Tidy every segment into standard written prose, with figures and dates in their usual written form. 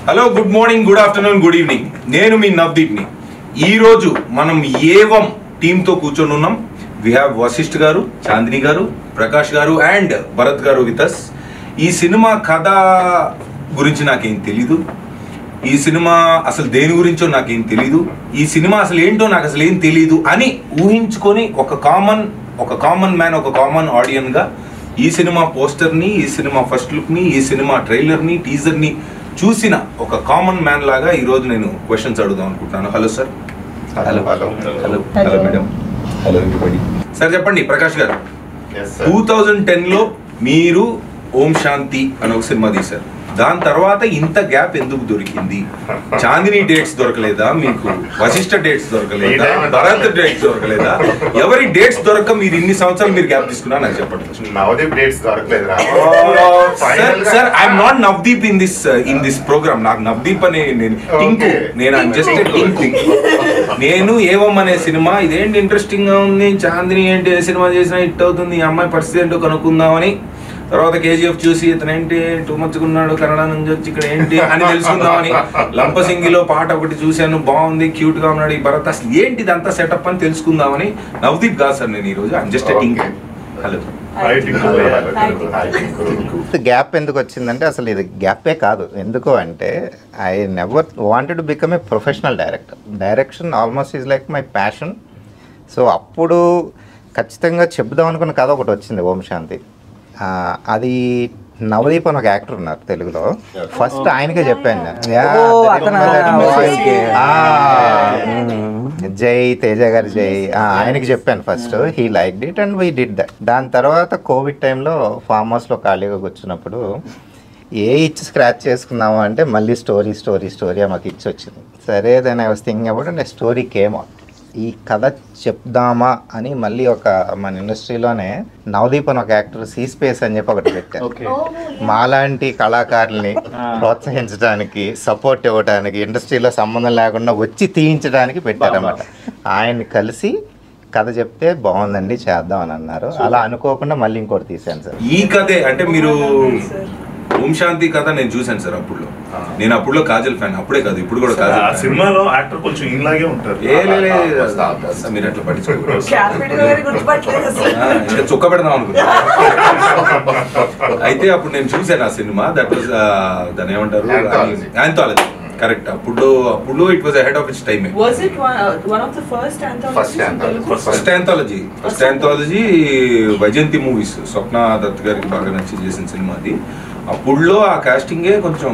Hello, good morning, good afternoon, good evening. నేను మీ నవదీప్ని. ఈరోజు మనం ఏవం టీంతో కూర్చొని ఉన్నాం. వి హ్యావ్ వశిష్ఠ్ గారు, చాందిని గారు, ప్రకాష్ గారు అండ్ భరత్ గారు విత్ అస్. ఈ సినిమా కథ గురించి నాకేం తెలీదు. ఈ సినిమా అసలు దేని గురించో నాకేం తెలీదు. ఈ సినిమా అసలు ఏంటో నాకు అసలు ఏం తెలీదు అని ఊహించుకొని ఒక కామన్ మ్యాన్, ఒక కామన్ ఆడియన్గా ఈ సినిమా పోస్టర్ని, ఈ సినిమా ఫస్ట్ లుక్ని, ఈ సినిమా ట్రైలర్ని, టీజర్ని చూసిన ఒక కామన్ మ్యాన్ లాగా ఈరోజు నేను క్వశ్చన్స్ అడుగుదాం అనుకుంటున్నాను. Hello sir. Hello madam. Hello everybody. Sir చెప్పండి, ప్రకాష్ గారు, 2010లో మీరు ఓం శాంతి అని ఒక సినిమా తీశారు. దాని తర్వాత ఇంత గ్యాప్ ఎందుకు దొరికింది? చాందిని డేట్స్ దొరకలేదా మీకు? వశిష్ఠ డేట్స్ దొరకలేదా? భరత్ డేట్స్ దొరకలేదా? ఎవరి డేట్స్ దొరక మీరు ఇన్ని సంవత్సరాలు మీరు గ్యాప్ తీసుకున్నా నాకు చెప్పండి. నవదీప్ డేట్స్ దొరకలేదు. Sir I'm not Navdeep in this programme. నాకు నవదీప్ అనే టింకు, నేను జస్ట్ టింకు. నేను ఏవం అనే సినిమా ఇదేంటి ఇంట్రెస్టింగ్ గా ఉంది, చాందిని ఏంటి ఏ సినిమా చేసినా హిట్ అవుతుంది, ఈ అమ్మాయి పరిస్థితి ఏంటో కనుక్కుందామని, తర్వాత కేజీఎఫ్ చూసి ఇతను ఏంటి టూ మచ్గా ఉన్నాడు, కన్నడ నుంచి వచ్చి ఇక్కడ ఏంటి అని తెలుసుకుందామని, లంపసింగిలో పాట ఒకటి చూశాను, బాగుంది, క్యూట్ గా ఉన్నాడు ఈ భరత్, అసలు ఏంటి ఇదంతా సెటప్ అని తెలుసుకుందామని. నవదీప్ కాదు సార్ నేను ఈరోజు, I'm just Tinku. Hello. Gap ఎందుకు వచ్చిందంటే అసలు ఇది గ్యాపే కాదు. ఎందుకు అంటే I never wanted to become a professional director. Direction almost is like my passion. So అప్పుడు ఖచ్చితంగా చెప్దాం అనుకున్న కథ ఒకటి వచ్చింది, ఓం శాంతి. అది నవదీప్ అని ఒక యాక్టర్ ఉన్నారు తెలుగులో. ఫస్ట్ ఆయనకే చెప్పాను నేను, జై తేజ గారి జై, ఆయనకి చెప్పాను first. He liked it and we did that. దాని తర్వాత కోవిడ్ టైంలో ఫామ్ హౌస్లో ఖాళీగా కూర్చున్నప్పుడు ఇచ్చి స్క్రాచ్ చేసుకుందాము అంటే మళ్ళీ స్టోరీ మాకు ఇచ్చి వచ్చింది. సరే then I was thinking about and story came out. ఈ కథ చెప్దామా అని మళ్ళీ ఒక మన ఇండస్ట్రీలోనే నవదీప్ అని ఒక యాక్టర్ సీ స్పేస్ అని చెప్పి ఒకటి పెట్టారు. మాలాంటి కళాకారుల్ని ప్రోత్సహించడానికి, సపోర్ట్ ఇవ్వడానికి, ఇండస్ట్రీలో సంబంధం లేకుండా వచ్చి తీయించడానికి పెట్టారన్నమాట. ఆయన్ని కలిసి కథ చెప్తే బాగుందండి చేద్దాం అని అన్నారు. అలా అనుకోకుండా మళ్ళీ ఇంకోటి తీశాను సార్. ఈ కథే అంటే మీరు ఓం శాంతి కథ నేను చూశాను సార్. నేను అప్పుడులో కాజల్ ఫ్యాన్. అప్పుడే కాదు, ఇప్పుడు కూడా కాజల్ సినిమాలో యాక్టర్ కొంచెం ఇలాగే ఉంటారు. మీరు అట్లా పట్టించుకోరు, చుక్క పెడదాం అనుకుంటా. అయితే అప్పుడు నేను చూశాను ఆ సినిమా. దట్ వాజ్ దాని ఏమంటారు, యాంథాలజీ. కరెక్ట్. అప్పుడు it was ahead of its time. First anthology Vyjayanthi movies, Swapna Dutt గారికి బాగా నచ్చి చేసిన సినిమా అది. అప్పుడులో ఆ కాస్టింగే కొంచెం,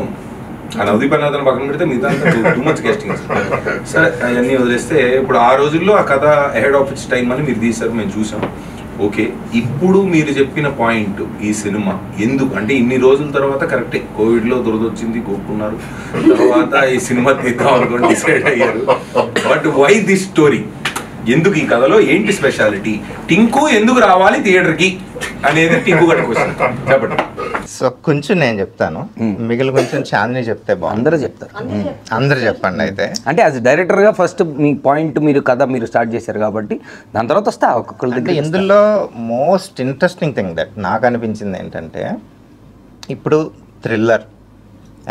ఆ నవదీప్ అన్నదాన్ని పక్కన పెడితే మిగతా టూ మచ్ కాస్టింగ్. సరే అవన్నీ వదిలేస్తే ఇప్పుడు ఆ రోజుల్లో ఆ కథ అహెడ్ ఆఫ్ ఇట్స్ టైమ్ అని మీరు తీశారు, మేము చూసాం. ఓకే, ఇప్పుడు మీరు చెప్పిన పాయింట్, ఈ సినిమా ఎందుకు అంటే ఇన్ని రోజుల తర్వాత కరెక్టే కోవిడ్లో దురదొచ్చింది, కోరుకున్నారు, తర్వాత ఈ సినిమా తీద్దాం అనుకోండి డిసైడ్ అయ్యారు. But why this story? ఎందుకు ఈ కథలో ఏంటి స్పెషాలిటీ? టింకు ఎందుకు రావాలి థియేటర్కి అనేది టింకు గట్ట క్వశ్చన్ చెప్పండి. సో కొంచెం నేను చెప్తాను, మిగిలిన కొంచెం చాందిని చెప్తే బాగుంది. అందరూ చెప్తారు, అందరు చెప్పండి. అయితే అంటే యాజ్ డైరెక్టర్గా ఫస్ట్ మీ పాయింట్, మీరు కథ మీరు స్టార్ట్ చేశారు కాబట్టి దాని తర్వాత వస్తే ఒక్కొక్కరి దగ్గర. ఇందులో మోస్ట్ ఇంట్రెస్టింగ్ థింగ్ దట్ నాకు అనిపించింది ఏంటంటే, ఇప్పుడు థ్రిల్లర్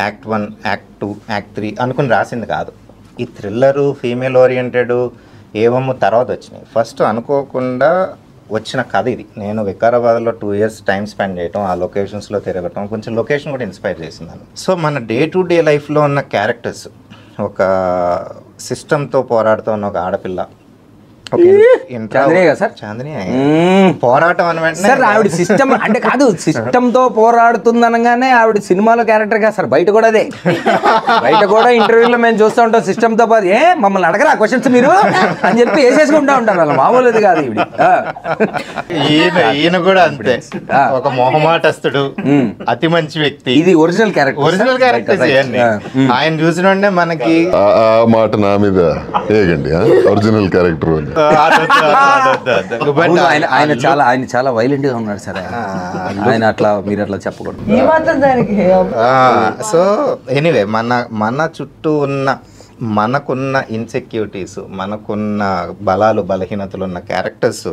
యాక్ట్ 1, యాక్ట్ 2, యాక్ట్ 3 అనుకుని రాసింది కాదు. ఈ థ్రిల్లరు, ఫీమేల్ ఓరియంటెడ్ ఏమో తర్వాత వచ్చినాయి. ఫస్ట్ అనుకోకుండా వచ్చిన కథ ఇది. నేను వికారాబాద్లో 2 years టైం స్పెండ్ చేయటం, ఆ లొకేషన్స్లో తిరగటం, కొంచెం లొకేషన్ కూడా ఇన్స్పైర్ చేసింది. సో మన డే టు డే లైఫ్లో ఉన్న క్యారెక్టర్స్, ఒక సిస్టంతో పోరాడుతూ ఉన్న ఒక ఆడపిల్ల, చాందిని పోరాటం అని సార్. ఆవిడ సిస్టమ్ అంటే కాదు, సిస్టమ్ తో పోరాడుతుంది అనగానే ఆవిడ సినిమాలో క్యారెక్టర్ కాదు సార్, బయట కూడా అదే. బయట కూడా ఇంటర్వ్యూలో మేము చూస్తూ ఉంటాం, సిస్టమ్ తో పాటు మమ్మల్ని అడగరా క్వశ్చన్స్ మీరు అని చెప్పి వేసేసుకుంటా ఉంటారు. అలా మామూలుది కాదు ఈవిడ. ఈయన కూడా అంతే, ఒక మొహమాటస్తుడు, అతి మంచి వ్యక్తి. ఇది ఒరిజినల్ క్యారెక్టర్. ఆయన చూసిన మనకి మాట నా మీద ఒరిజినల్ క్యారెక్టర్. ఆయన చాలా వైలెంట్ గా ఉన్నాడు సార్. ఆయన అట్లా మీరు అట్లా చెప్పకూడదు. సో ఎనీవే మన చుట్టూ ఉన్న మనకున్న ఇన్సెక్యూరిటీస్, మనకున్న బలాలు బలహీనతలు ఉన్న క్యారెక్టర్స్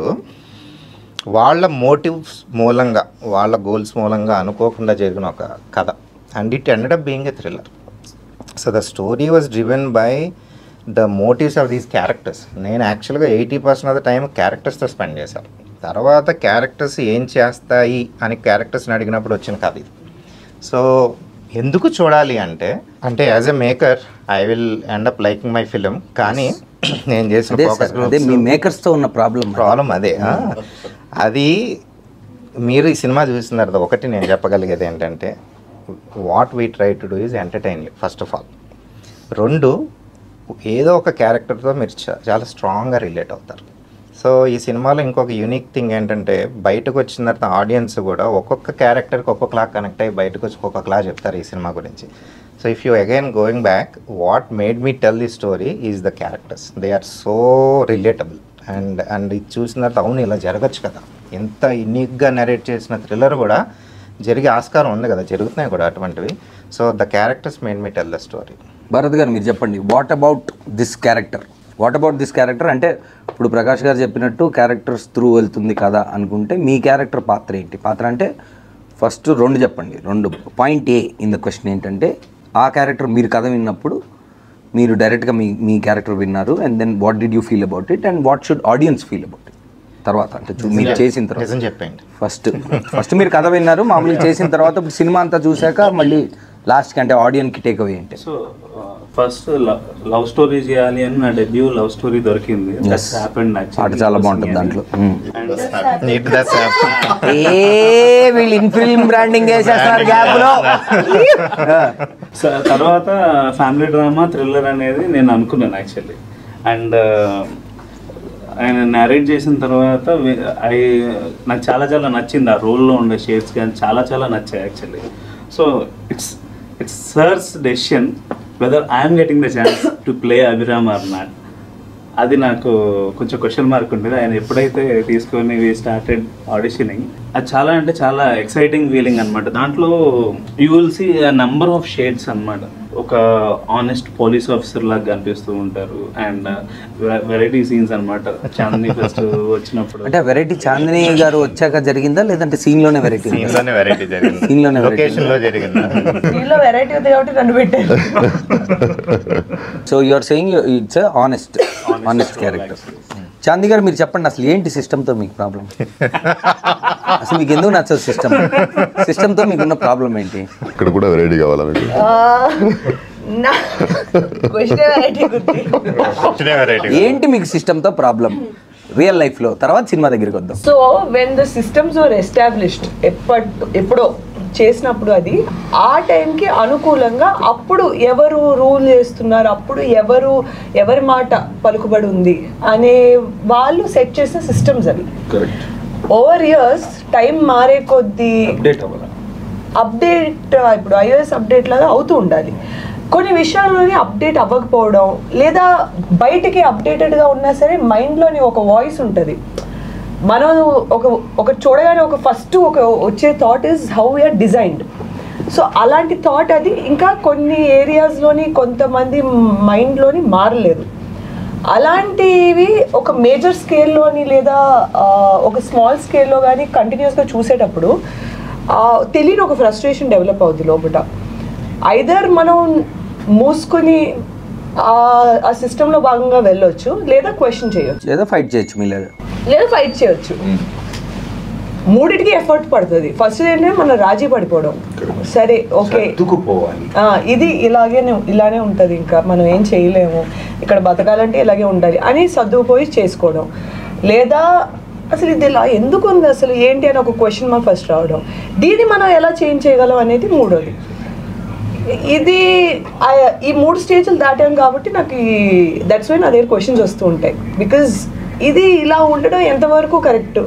వాళ్ళ మోటివ్స్ మూలంగా, వాళ్ళ గోల్స్ మూలంగా అనుకోకుండా జరిగిన ఒక కథ. And it ended up being a thriller. So the story was driven by the motifs of these characters. నేను యాక్చువల్గా 80% ఆఫ్ ద టైం క్యారెక్టర్స్తో స్పెండ్ చేశాను. తర్వాత క్యారెక్టర్స్ ఏం చేస్తాయి అని క్యారెక్టర్స్ని అడిగినప్పుడు వచ్చిన కథ ఇది. సో ఎందుకు చూడాలి అంటే as a maker I will end up liking my film. కానీ నేను చేసిన ఫోకస్ గ్రూప్స్ మీ మేకర్స్తో ఉన్న ప్రాబ్లం అదే. అది మీరు ఈ సినిమా చూసిన తర్వాత ఒకటి నేను చెప్పగలిగేది ఏంటంటే what we try to do is entertain you first of all. 2, ఏదో ఒక క్యారెక్టర్తో మీరు చాలా స్ట్రాంగ్గా రిలేట్ అవుతారు. సో ఈ సినిమాలో ఇంకొక యూనిక్ థింగ్ ఏంటంటే బయటకు వచ్చిన తర్వాత ఆడియన్స్ కూడా ఒక్కొక్క క్యారెక్టర్కి ఒక్కొక్కలా కనెక్ట్ అయ్యి బయటకు వచ్చి ఒక్కొక్కలా చెప్తారు ఈ సినిమా గురించి. So if you again going back, what made me tell the story is the characters. They are so relatable. And ఇది చూసిన తర్వాత అవును ఇలా జరగచ్చు కదా, ఎంత యూనిక్గా నరేట్ చేసిన థ్రిల్లర్ కూడా జరిగే ఆస్కారం ఉంది కదా, జరుగుతున్నాయి కూడా అటువంటివి. So the characters made me tell the story. Bharat గారు మీరు చెప్పండి, వాట్ అబౌట్ దిస్ క్యారెక్టర్ అంటే ఇప్పుడు ప్రకాష్ గారు చెప్పినట్టు క్యారెక్టర్స్ త్రూ వెళ్తుంది కదా అనుకుంటే మీ క్యారెక్టర్ పాత్ర ఏంటి? పాత్ర అంటే ఫస్ట్ 2 చెప్పండి. 2 point A in the question ఏంటంటే ఆ క్యారెక్టర్ మీరు కథ విన్నప్పుడు మీరు డైరెక్ట్గా మీ క్యారెక్టర్ విన్నారు, and then what did you feel about it and what should audience feel about it తర్వాత అంటే మీరు చేసిన తర్వాత చెప్పండి. ఫస్ట్ మీరు కథ విన్నారు, మామూలుగా చేసిన తర్వాత ఇప్పుడు సినిమా అంతా చూశాక మళ్ళీ లాస్ట్కి అంటే ఆడియన్కి టేక్ అవే ఏంటి? సో ఫస్ట్ లవ్ స్టోరీ చేయాలి అని నా డెబ్యూ లవ్ స్టోరీ దొరికింది. పాట చాలా బాగుంటుంది దాంట్లో. వీళ్ళు ఇన్ఫిల్మ్ బ్రాండింగ్ చేసేస్తారు గ్యాప్ లో. తర్వాత ఫ్యామిలీ డ్రామా థ్రిల్లర్ అనేది నేను అనుకున్నాను యాక్చువల్లీ. అండ్ ఆయన narrate చేసిన తర్వాత నాకు చాలా చాలా నచ్చింది. ఆ రోల్లో ఉండే షేడ్స్ కానీ చాలా నచ్చాయి actually. So it's sir's decision whether I'm getting the chance to play Abhiram or not. అది నాకు కొంచెం క్వశ్చన్ మార్క్ ఉండేది. ఆయన ఎప్పుడైతే తీసుకొని స్టార్టెడ్ ఆడిషనింగ్, అది చాలా ఎక్సైటింగ్ ఫీలింగ్ అనమాట. దాంట్లో you will see number of shades అనమాట. ఒక ఆనెస్ట్ పోలీస్ ఆఫీసర్ లాగా కనిపిస్తూ ఉంటారు. అండ్ వెరైటీ సీన్స్ అనమాట. చాందిని ఫస్ట్ వచ్చినప్పుడు అంటే వెరైటీ చాందిని గారు వచ్చాక జరిగిందా లేదంటే సీన్ లోనే వెరైటీ జరిగింది. వెరైటీ ఉంది కాబట్టి నన్ను పెట్టారు. So you are saying it's honest character. Chandi గారు మీరు చెప్పండి, అసలు ఏంటి సిస్టమ్తో మీకు ప్రాబ్లం? అసలు మీకు ఎందుకు నచ్చదు సిస్టమ్తో మీకున్న ప్రాబ్లం ఏంటి? ఇక్కడ కూడా వెరైటీ కావాలా మీకు? ఏంటి మీకు సిస్టమ్తో ప్రాబ్లం రియల్ లైఫ్లో? తర్వాత సినిమా దగ్గరికి వద్దాం. So when the systems are established, ఎప్పుడో చేసినప్పుడు అది ఆ టైంకి అనుకూలంగా అప్పుడు ఎవరు రూల్ చేస్తున్నారు, అప్పుడు ఎవరి మాట పలుకుబడి ఉంది అనే వాళ్ళు సెట్ చేసిన సిస్టమ్స్ అవి. ఓవర్ ఇయర్స్ టైం మారే కొద్దీ అప్డేట్ ఇప్పుడు iOS అప్డేట్ లాగా అవుతూ ఉండాలి. కొన్ని విషయాల్లోనే అప్డేట్ అవ్వకపోవడం, లేదా బయటికి అప్డేటెడ్గా ఉన్నా సరే మైండ్లోని ఒక వాయిస్ ఉంటుంది. మనం ఒక చూడగానే ఫస్ట్ వచ్చే thought is how we are designed. So అలాంటి థాట్ అది ఇంకా కొన్ని ఏరియాస్లోని కొంతమంది మైండ్లోని మారలేదు. అలాంటివి ఒక మేజర్ స్కేల్లోని లేదా ఒక స్మాల్ స్కేల్లో కానీ కంటిన్యూస్గా చూసేటప్పుడు తెలియని ఒక ఫ్రస్ట్రేషన్ డెవలప్ అవుతుంది లోపల. ఐదర్ మనం మూసుకొని ఆ సిస్టంలో భాగంగా వెళ్ళొచ్చు, లేదా క్వశ్చన్ చేయొచ్చు, లేదా ఫైట్ చేయొచ్చు, లేదా ఫైట్ చేయొచ్చు. మూడిటికి ఎఫర్ట్ పడుతుంది. ఫస్ట్ ఏంటంటే మనం రాజీ పడిపోవడం, సరే ఓకే ఇది ఇలానే ఉంటుంది, ఇంకా మనం ఏం చేయలేము, ఇక్కడ బతకాలంటే ఇలాగే ఉండాలి అని సర్దుకుపోయి చేసుకోవడం. లేదా అసలు ఇది ఇలా ఎందుకు ఉంది, అసలు ఏంటి అని ఒక క్వశ్చన్ మార్క్ ఫస్ట్ రావడం. దీన్ని మనం ఎలా చేంజ్ చేయగలం అనేది మూడోది. ఇది ఈ 3 స్టేజ్లు దాటాం కాబట్టి నాకు దట్స్ వై నా దగ్గర క్వశ్చన్స్ వస్తూ ఉంటాయి. బికాజ్ ఇది ఇలా ఉండడం ఎంతవరకు కరెక్ట్,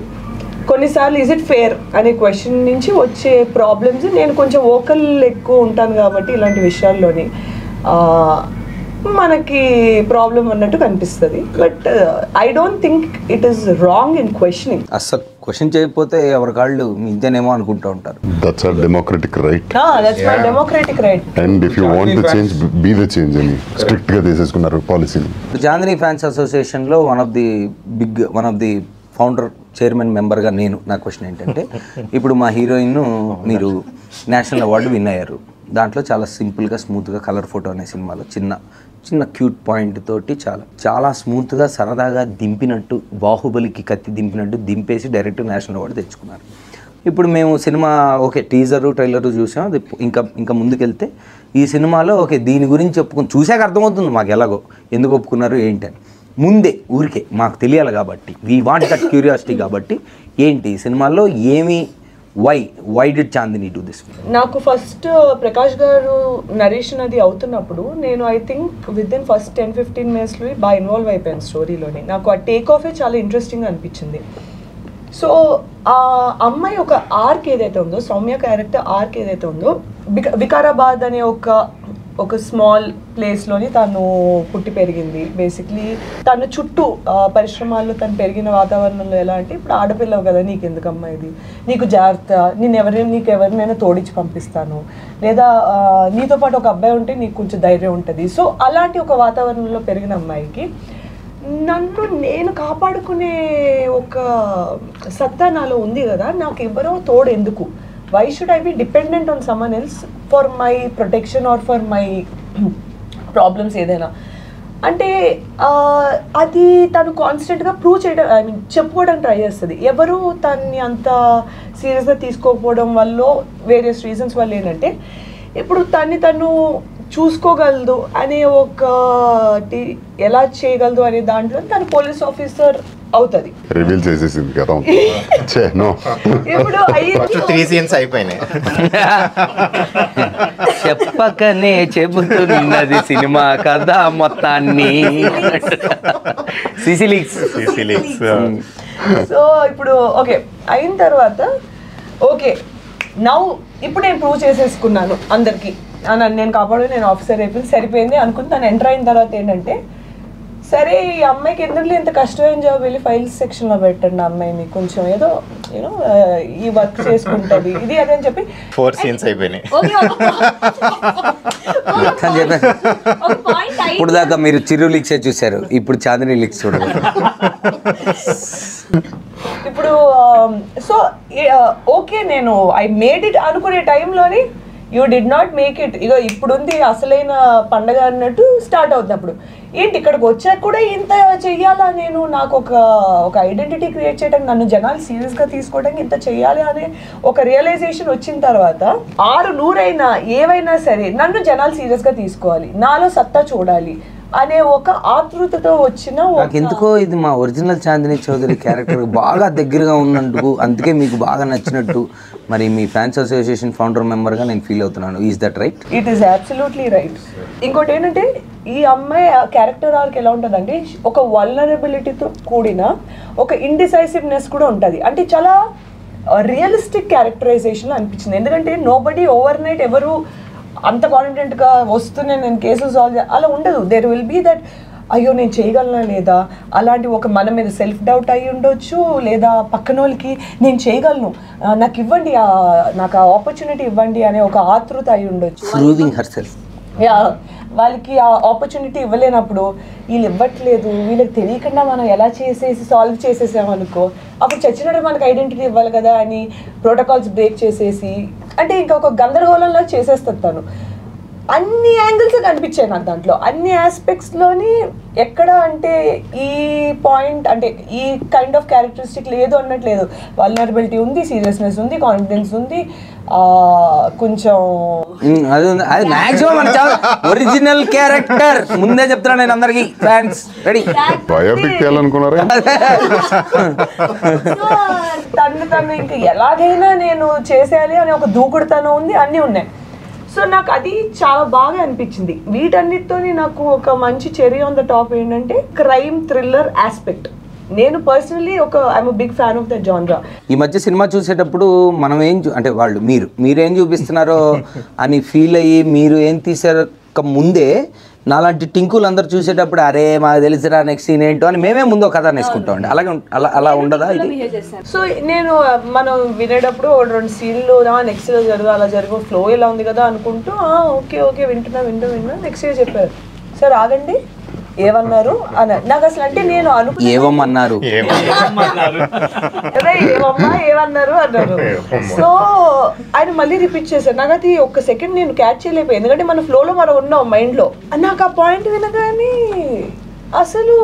కొన్నిసార్లు ఈజ్ ఇట్ ఫేర్ అనే క్వశ్చన్ నుంచి వచ్చే ప్రాబ్లమ్స్. నేను కొంచెం వోకల్ ఎక్కువ ఉంటాను కాబట్టి ఇలాంటి విషయాల్లోని మనకి ప్రాబ్లం అన్నట్టు కనిపిస్తుంది. But I don't think it is wrong in questioning. అసలు క్వశ్చన్ చేయకపోతే ఎవరి కాళ్ళు ఇంతేనేమో అనుకుంటూ ఉంటారు. That's our democratic right. That's my democratic right. And if you want the change, be the change అని స్ట్రిక్ట్ గా తీసేసుకున్నారు పాలసీని. చాందిని ఫ్యాన్స్ అసోసియేషన్లో one of the founder chairman మెంబర్గా నా క్వశ్చన్ ఏంటంటే ఇప్పుడు మా హీరోయిన్ మీరు నేషనల్ అవార్డు విన్ అయ్యారు. దాంట్లో చాలా సింపుల్గా స్మూత్గా కలర్ ఫోటో అనే సినిమాలో చిన్న క్యూట్ పాయింట్ తోటి చాలా స్మూత్గా సరదాగా దింపినట్టు, బాహుబలికి కత్తి దింపినట్టు దింపేసి డైరెక్ట్ నేషనల్ అవార్డు తెచ్చుకున్నారు. ఇప్పుడు మేము సినిమా ఓకే టీజరు ట్రైలరు చూసాం, అది ఇంకా ముందుకెళ్తే ఈ సినిమాలో ఓకే దీని గురించి చూశాక అర్థమవుతుంది మాకు ఎలాగో ఎందుకు ఒప్పుకున్నారు ఏంటి అని. ముందే ఊరికే మాకు తెలియాలి కాబట్టి, వీ వాంట్ దట్ క్యూరియాసిటీ కాబట్టి ఏంటి సినిమాల్లో ఏమి why did Chandini do this? నాకు ఫస్ట్ ప్రకాష్ గారు నరేషన్ అది అవుతున్నప్పుడు నేను I think within first 10-15 మినిట్స్లో బాగా ఇన్వాల్వ్ అయిపోయాను స్టోరీలోని. నాకు ఆ టేక్ ఆఫే చాలా ఇంట్రెస్టింగ్ అనిపించింది. సో ఆ అమ్మాయి ఒక ఆర్క్ ఏదైతే ఉందో, సౌమ్య క్యారెక్టర్ ఆర్క్ ఏదైతే ఉందో, వికారాబాద్ అనే ఒక స్మాల్ ప్లేస్లోని తను పుట్టి పెరిగింది. బేసిక్లీ తను చుట్టూ పరిశ్రమాల్లో తను పెరిగిన వాతావరణంలో ఎలా అంటే, ఇప్పుడు ఆడపిల్లవు కదా నీకు ఎందుకమ్మా ఇది, నీకు జాగ్రత్త, నీకు ఎవరినైనా తోడించి పంపిస్తాను, లేదా నీతో పాటు ఒక అబ్బాయి ఉంటే నీకు కొంచెం ధైర్యం ఉంటుంది. సో అలాంటి ఒక వాతావరణంలో పెరిగిన అమ్మాయికి నేను కాపాడుకునే ఒక సత్తా నాలో ఉంది కదా, నాకు ఎవరో తోడు ఎందుకు, why should I be dependent on someone else for my protection or for my problems ఏదైనా అంటే అది తను కాన్స్టెంట్గా ప్రూవ్ చేయడం, ఐ మీన్ చెప్పుకోవడానికి ట్రై చేస్తుంది. ఎవరు తన్ని అంత సీరియస్గా తీసుకోకపోవడం వల్ల, వేరియస్ రీజన్స్ వల్ల ఏంటంటే ఇప్పుడు తను చూసుకోగలదు అనే ఒకటి, ఎలా చేయగలదు అనే దాంట్లో తను పోలీస్ ఆఫీసర్ అవుతుంది. రివీల్ చేసేసింది కదా. ఇప్పుడు 3 scenes అయిపోయినాయి. చెప్పకనే చెబుతున్నది సినిమా కథ మొత్తాన్ని. సిసిలిక్స్. సో ఇప్పుడు ఓకే అయిన తర్వాత ఓకే ఇప్పుడు నేను ప్రూవ్ చేసేసుకున్నాను అందరికి, నేను కాపాడు, నేను ఆఫీసర్ అయిపోయింది, సరిపోయింది అనుకుని తను ఎంటర్ అయిన తర్వాత ఏంటంటే, సరే ఈ అమ్మాయికి ఎందుకు ఇంత కష్టమైన జాబ్, వెళ్ళి ఫైల్స్ సెక్షన్లో పెట్టండి అమ్మాయిని, కొంచెం ఏదో యూనో ఈ వర్క్ చేసుకుంటుంది ఇది అదే అని చెప్పి 4 scenes అయిపోయినాయి. ఇప్పుడు దాకా మీరు చిరు లీక్సే చూశారు, ఇప్పుడు చాందిని లీక్స్ చూడదు. ఇప్పుడు సో ఓకే నేను ఐ మేడ్ ఇట్ అనుకునే టైంలోని you did not make it. ఇక ఇప్పుడుంది అసలైన పండగ అన్నట్టు స్టార్ట్ అవుతున్నప్పుడు ఏంటి ఇక్కడికి వచ్చాక కూడా ఇంత చెయ్యాలా, నేను నాకు ఒక ఐడెంటిటీ క్రియేట్ చేయడానికి, నన్ను జనాలు సీరియస్గా తీసుకోవడానికి ఇంత చెయ్యాలి అనే ఒక రియలైజేషన్ వచ్చిన తర్వాత 600 ఏవైనా సరే నన్ను జనాలు సీరియస్గా తీసుకోవాలి, నాలో సత్తా చూడాలి అనే ఒక ఆతృతతో వచ్చిన నాకు ఎందుకో ఇది మా ఒరిజినల్ చాందిని చౌదరి క్యారెక్టర్ బాగా దగ్గరగా ఉన్నందుకు, అందుకే మీకు బాగా నచ్చినట్టు మరి మీ ఫ్యాన్స్ అసోసియేషన్ ఫౌండర్ మెంబర్గా నేను ఫీల్ అవుతున్నాను. Is that right? It is absolutely right. ఇంకోటి ఏంటంటే ఈ అమ్మాయి క్యారెక్టర్ ఆర్క్ ఎలా ఉంటుందంటే, ఒక వల్నరబిలిటీతో కూడిన ఒక ఇండిసైసివ్నెస్ కూడా ఉంటుంది. అంటే చాలా రియలిస్టిక్ క్యారెక్టరైజేషన్ అనిపించింది. ఎందుకంటే నోబడీ ఓవర్ నైట్ ఎవరు అంత కాన్ఫిడెంట్గా వస్తూనే నేను కేసు సాల్వ్ అలా ఉండదు. దేర్ విల్ బీ దట్ అయ్యో నేను చేయగలనా లేదా, అలాంటి ఒక మన మీద సెల్ఫ్ డౌట్ అయ్యి ఉండొచ్చు, లేదా పక్కన వాళ్ళకి నేను చేయగలను, నాకు ఇవ్వండి, నాకు ఆ ఆపర్చునిటీ ఇవ్వండి అనే ఒక ఆతృత అయి ఉండొచ్చు. Proving herself. వాళ్ళకి ఆ ఆపర్చునిటీ ఇవ్వలేనప్పుడు వీళ్ళు ఇవ్వట్లేదు, వీళ్ళకి తెలియకుండా మనం ఎలా సాల్వ్ చేసేసామనుకో, అప్పుడు చచ్చినట్టు మనకు ఐడెంటిటీ ఇవ్వాలి కదా అని ప్రోటోకాల్స్ బ్రేక్ చేసేసి, అంటే ఇంకా ఒక గందరగోళంలో చేసేస్తుంది తను. అన్ని యాంగిల్స్ కనిపించాయి నాకు దాంట్లో, అన్ని ఆస్పెక్ట్స్లోని. ఎక్కడ అంటే ఈ పాయింట్ అంటే ఈ కైండ్ ఆఫ్ క్యారెక్టరిస్టిక్ లేదు అన్నట్లేదు. వల్నరబిలిటీ ఉంది, సీరియస్నెస్ ఉంది, కాన్ఫిడెన్స్ ఉంది, కొంచెం అది మాక్సిమం ఒరిజినల్ క్యారెక్టర్. ముందే చెప్తున్నా నేను అందరికి ఫ్యాన్స్ రెడీ. బయోపిక్ చేయాలనుకున్నారా? తను ఇంకా ఎలాగైనా నేను చేసేయాలి అనే ఒక దూకుడుతనం ఉంది, అన్నీ ఉన్నాయి. సో నాకు అది చాలా బాగా అనిపించింది. వీటన్నిటితో నాకు ఒక మంచి చెరీ ఆన్ ద టాప్ ఏంటంటే క్రైమ్ థ్రిల్లర్ ఆస్పెక్ట్. నేను personally I'm big fan of the genre. ఈ మధ్య సినిమా చూసేటప్పుడు మనం అంటే వాళ్ళు మీరేం చూపిస్తున్నారో అని ఫీల్ అయ్యి మీరు ఏం తీసాక ముందే నాలాంటి టింకులు అందరు చూసేటప్పుడు అరే మాకు తెలిసిరా నెక్స్ట్ సీన్ ఏంటో అని మేమే ముందు కథ నేర్చుకుంటాం అండి. అలాగే అలా ఉండదా ఇది? సో నేను మనం వినేటప్పుడు 2 సీన్లు నెక్స్ట్ జరుగు అలా జరుగు ఫ్లో ఇలా ఉంది కదా అనుకుంటూ ఓకే వింటున్నా నెక్స్ట్ చెప్పారు సార్ ఆగండి ఏమన్నారు అని నాకు అసలు అంటే నేను ఏమన్నారు అదే ఏమమ్మా ఏమన్నారు అన్నారు. సో ఆయన మళ్ళీ రిపీట్ చేశారు. నాకు అది ఒక్క సెకండ్ నేను క్యాచ్ చేయలేకపోయాను, ఎందుకంటే మన ఫ్లోలో మనం ఉన్నాం మైండ్లో. నాకు ఆ పాయింట్ వినగానే అసలు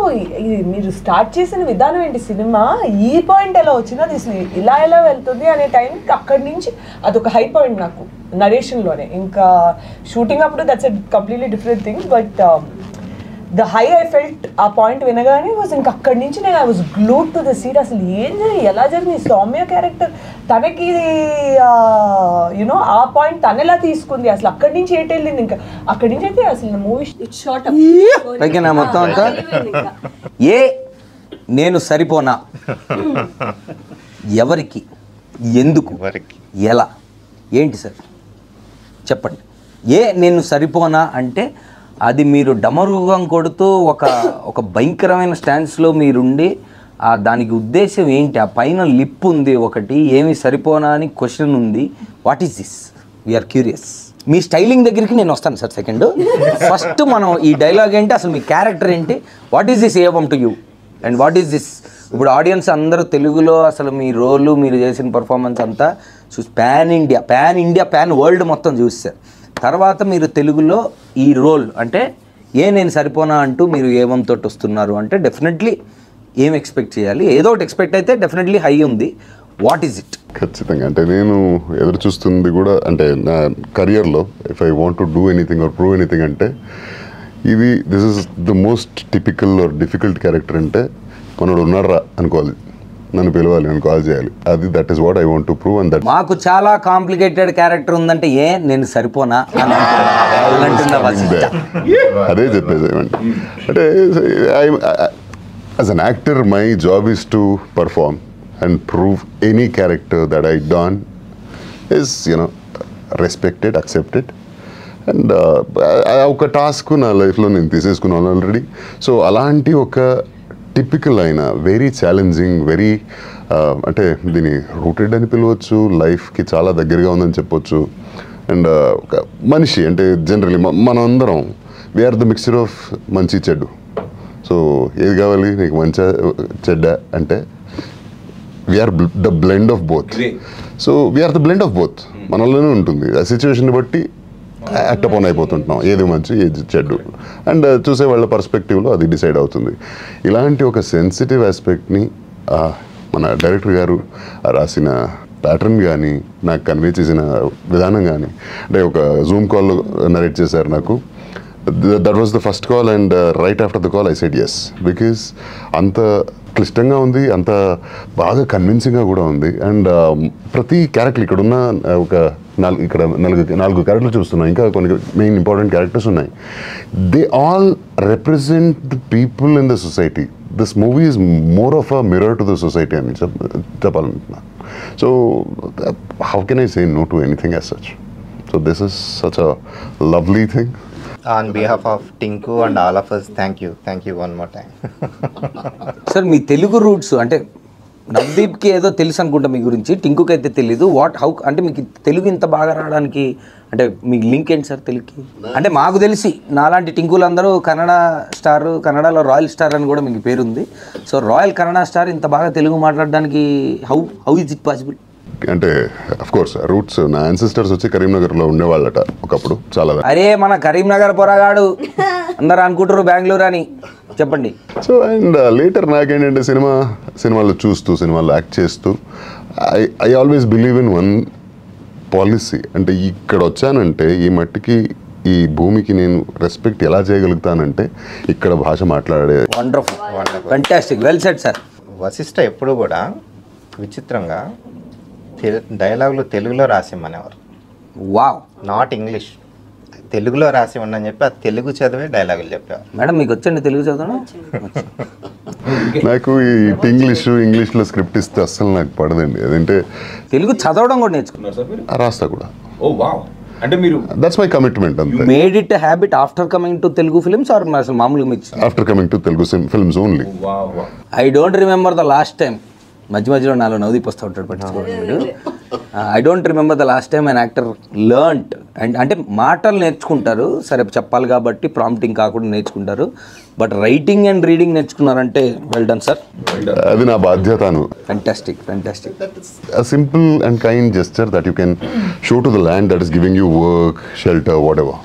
మీరు స్టార్ట్ చేసిన విధానం ఏంటి, సినిమా ఈ పాయింట్ ఎలా వచ్చింది, అది అసలు ఇలా ఎలా వెళ్తుంది అనే టైంకి అక్కడి నుంచి అదొక హై పాయింట్ నాకు నరేషన్లోనే. ఇంకా షూటింగ్ అప్పుడు that's a completely different thing, but the high I felt ఆ పాయింట్ వినగానే వాజ్ ఇంకా అక్కడి నుంచి నేను I was glued to the seat. అసలు ఏం జరిగి ఎలా జరిగింది, సౌమ్య క్యారెక్టర్ తనకి యునో ఆ పాయింట్ తను ఎలా తీసుకుంది, అసలు అక్కడి నుంచి ఏంటి వెళ్ళింది, ఇంకా అక్కడి నుంచి అయితే అసలు మూవీ షార్ట్ మొత్తం అంతా నేను సరిపోనా, ఎవరికి, ఎందుకు, ఎలా, ఏంటి సార్ చెప్పండి. నేను సరిపోనా అంటే అది మీరు డమరుగం కొడుతూ ఒక భయంకరమైన స్టాన్స్లో మీరుండి దానికి ఉద్దేశం ఏంటి, ఆ పైన లిప్ ఉంది ఒకటి, ఏమి సరిపోనా అని క్వశ్చన్ ఉంది. What is this, we are curious. మీ స్టైలింగ్ దగ్గరికి నేను వస్తాను సార్ సెకండ్. ఫస్ట్ మనం ఈ డైలాగ్ ఏంటి, అసలు మీ క్యారెక్టర్ ఏంటి, what is this evam to you and what is this. ఇప్పుడు ఆడియన్స్ అందరూ తెలుగులో అసలు మీ రోలు మీరు చేసిన పర్ఫార్మెన్స్ అంతా చూసి పాన్ ఇండియా పాన్ వరల్డ్ మొత్తం చూస్తారు. తర్వాత మీరు తెలుగులో ఈ రోల్ అంటే నేను సరిపోనా అంటూ మీరు ఏమంతో వస్తున్నారు అంటే డెఫినెట్లీ ఏం ఎక్స్పెక్ట్ చేయాలి, ఏదో ఒకటి ఎక్స్పెక్ట్ అయితే డెఫినెట్లీ హై ఉంది. What is it? ఖచ్చితంగా అంటే నేను ఎదురు చూస్తుంది కూడా అంటే నా కెరియర్లో if I want to do anything or prove anything అంటే this is the most typical or difficult character. అంటే మనోడు ఉన్నారా అనుకోవాలి, నన్ను పిలవాలి, నన్ను కాల్ చేయాలి, that is what I want to prove. And that మాకు చాలా కాంప్లికేటెడ్ క్యారెక్టర్ ఉందంటే నేను సరిపోనా అదే చెప్పేది. అంటే as an actor my job is to perform and prove any character that I done is respected, accepted, and ఒక task నా లైఫ్లో నేను తీసేసుకున్నాను ఆల్రెడీ. సో అలాంటి ఒక టిపికల్ అయిన వెరీ ఛాలెంజింగ్ వెరీ అంటే దీన్ని రూటెడ్ అని పిలవచ్చు, లైఫ్కి చాలా దగ్గరగా ఉందని చెప్పొచ్చు. అండ్ ఒక మనిషి అంటే జనరలీ మనం అందరం వీఆర్ ద మిక్చర్ ఆఫ్ మంచి చెడ్డు. సో ఏది కావాలి నీకు, మంచి చెడ్డ అంటే we are the blend of both. So we are the blend of both, మనలోనే ఉంటుంది. ఆ సిచ్యువేషన్ బట్టి యాక్ట్ అపాన్ అయిపోతుంటున్నాం, ఏది మంచి ఏది చెడ్డు. అండ్ చూసే వాళ్ళ పర్స్పెక్టివ్లో అది డిసైడ్ అవుతుంది. ఇలాంటి ఒక సెన్సిటివ్ ఆస్పెక్ట్ని మన డైరెక్టర్ గారు రాసిన ప్యాటర్న్ కానీ నాకు కన్వే చేసిన విధానం కానీ, అంటే ఒక జూమ్ కాల్లో నరేట్ చేశారు నాకు. That was the first call and right after the call I said yes, because అంత క్లిష్టంగా ఉంది, అంత బాగా కన్విన్సింగ్గా కూడా ఉంది. అండ్ ప్రతి క్యారెక్టర్ ఇక్కడ ఉన్న ఒక నాలుగు క్యారెక్టర్లు చూస్తున్నాం, ఇంకా కొన్ని మెయిన్ ఇంపార్టెంట్ క్యారెక్టర్స్ ఉన్నాయి. They all represent the people in the society. This movie is more of a mirror to the society అని చెప్పాలనుకుంటున్నాను. So how can I say no to anything as such. So this is such a lovely thing. On behalf of Tinku and all of us, thank you one more time. Sir me Telugu roots అంటే నవదీప్కి ఏదో తెలుసు అనుకుంటా మీ గురించి, టింకుకి అయితే తెలీదు. How అంటే మీకు తెలుగు ఇంత బాగా రావడానికి అంటే మీ లింక్ ఏంటి సార్ తెలుగుకి? అంటే మాకు తెలిసి నాలాంటి టింకులందరూ కన్నడలో రాయల్ స్టార్ అని కూడా మీకు పేరుంది. సో రాయల్ కన్నడ స్టార్ ఇంత బాగా తెలుగు మాట్లాడడానికి హౌ ఈజ్ ఇట్ పాసిబుల్? అంటే అఫ్ కోర్స్ రూట్స్ నా యాన్సిస్టర్స్ వచ్చి కరీంనగర్లో ఉండేవాళ్ళట ఒకప్పుడు చాలా. అరే మన కరీంనగర్ పొరగాడు అందరూ అనుకుంటారు బెంగళూరు అని, చెప్పండి. సో అండ్ లేటర్ నాకేంటంటే సినిమాలో చూస్తూ సినిమాలో యాక్ట్ చేస్తూ I always believe in one policy. అంటే ఇక్కడ వచ్చానంటే ఈ మట్టికి ఈ భూమికి నేను రెస్పెక్ట్ ఎలా చేయగలుగుతానంటే ఇక్కడ భాష మాట్లాడే. Wonderful, fantastic, well said sir. Vashishta ఎప్పుడు కూడా విచిత్రంగా డైలాగులు తెలుగులో రాసిమ్మనేవారు. వావ్, నాట్ ఇంగ్లీష్, తెలుగులో రాసి ఉండని చెప్పి ఆ తెలుగు చదివే డైలాగులు చెప్పేవారు. మేడం మీకు వచ్చండి తెలుగు చదవడం? నాకు ఈ ఇంగ్లీష్లో స్క్రిప్ట్ ఇస్తే అస్సలు నాకు పడదండి. అదంటే తెలుగు చదవడం కూడా నేర్చుకున్నారు సార్ మీరు? రాస్తా కూడా. ఓ వావ్, అంటే మీరు దట్స్ మై కమిట్మెంట్ అంతే. Made it habit after coming to Telugu films or అసలు మామూలుగా మీకు? After coming to Telugu films only. I don't remember the last time మధ్య మధ్యలో నాలో నవ్వుదీప్ వస్తూ ఉంటాడు, పట్టించుకోండి మీరు. I don't remember the last time an actor learned and అంటే మాటలు నేర్చుకుంటారు, సరే చెప్పాలి కాబట్టి ప్రాంప్టింగ్ కాకుండా నేర్చుకుంటారు, బట్ రైటింగ్ అండ్ రీడింగ్ నేర్చుకున్నారంటే వెల్ డన్ సార్. అది నా బాధ్యతను. Fantastic. A simple and kind gesture that you can show to the land that is giving you work, shelter, whatever.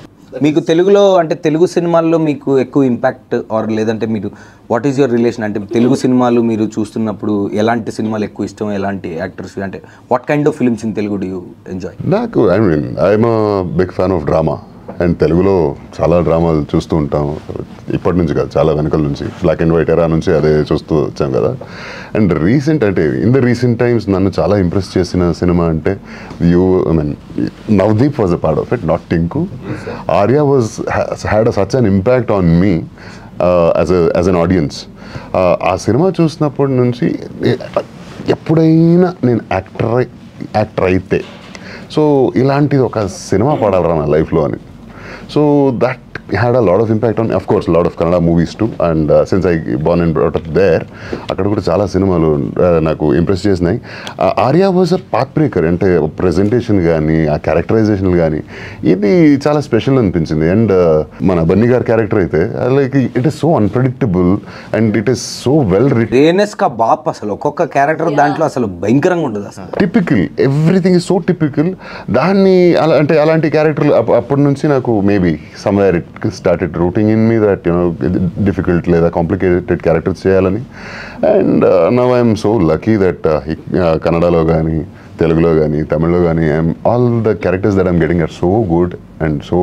మీకు తెలుగులో అంటే తెలుగు సినిమాల్లో మీకు ఎక్కువ ఇంపాక్ట్ ఆర్ లేదంటే మీరు వాట్ ఈస్ యువర్ రిలేషన్, అంటే తెలుగు సినిమాలు మీరు చూస్తున్నప్పుడు ఎలాంటి సినిమాలు ఎక్కువ ఇష్టం, ఎలాంటి యాక్టర్స్, అంటే what kind of films in Telugu do you enjoy? నాకు I'm big fan of drama and తెలుగులో చాలా డ్రామాలు చూస్తూ ఉంటాం. ఇప్పటి నుంచి కాదు, చాలా వెనకల నుంచి, బ్లాక్ అండ్ వైట్ ఎరా నుంచి అదే చూస్తూ వచ్చాం కదా. And in the recent times నన్ను చాలా ఇంప్రెస్ చేసిన సినిమా అంటే Navdeep was a part of it, not Tinku. Arya had such an impact on me as an audience. ఆ సినిమా చూసినప్పటి నుంచి ఎప్పుడైనా నేను యాక్టర్ అయితే సో ఇలాంటిది ఒక సినిమా పడాలరా నా లైఫ్లో అని. So that had a lot of impact on, of course, a lot of Kannada movies too. And since I born and brought up there, అక్కడ కూడా చాలా సినిమాలు నాకు ఇంప్రెస్ చేసినాయి. Arya was a path breaker, అంటే ప్రెజెంటేషన్ కానీ ఆ క్యారెక్టరైజేషన్ కానీ ఇది చాలా స్పెషల్ అనిపించింది. అండ్ మన బన్నీ గారి క్యారెక్టర్ అయితే like it is so unpredictable and it is so well written. రేనెస్ కా బాప్ అసలు ఒక్కొక్క క్యారెక్టర్ దాంట్లో అసలు భయంకరంగా ఉంటుంది అసలు. Typical, everything is so typical. దాన్ని అంటే అలాంటి క్యారెక్టర్లు అప్పటి నుంచి నాకు maybe somewhere it started rooting in me that difficult లేదా complicated characters చేయాలని. And now I am so lucky that కన్నడలో కానీ తెలుగులో కానీ తమిళ్లో కానీ all the characters that I'm getting are so good and so